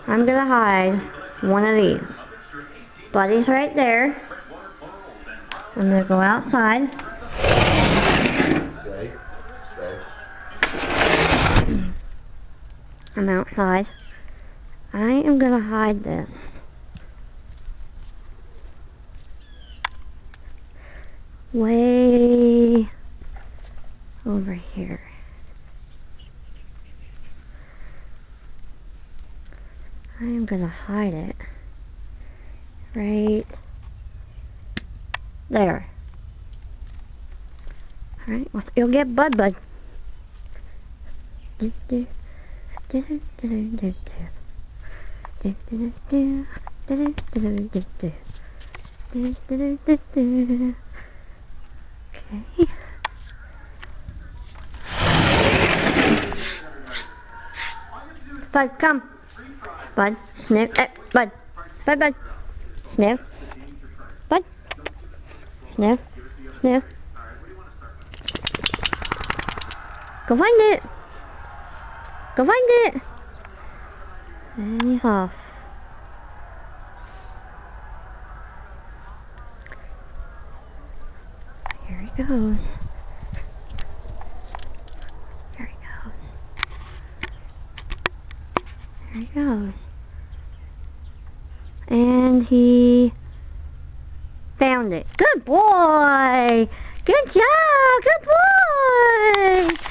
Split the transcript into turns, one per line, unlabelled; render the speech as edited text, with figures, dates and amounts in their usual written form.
I'm gonna hide one of these. Buddy's right there. I'm gonna go outside.
Stay.
I'm outside. I am gonna hide this. Way over here. I am gonna hide it right there. Alright, well, you'll get Bud. Okay. Bud, come. Bud, sniff. Bud. Bud. Sniff. Bud. Sniff. Sniff. Go find it. Go find it. And he's off. Here he goes. Here he goes. There he goes. And he found it. Good boy! Good job! Good boy!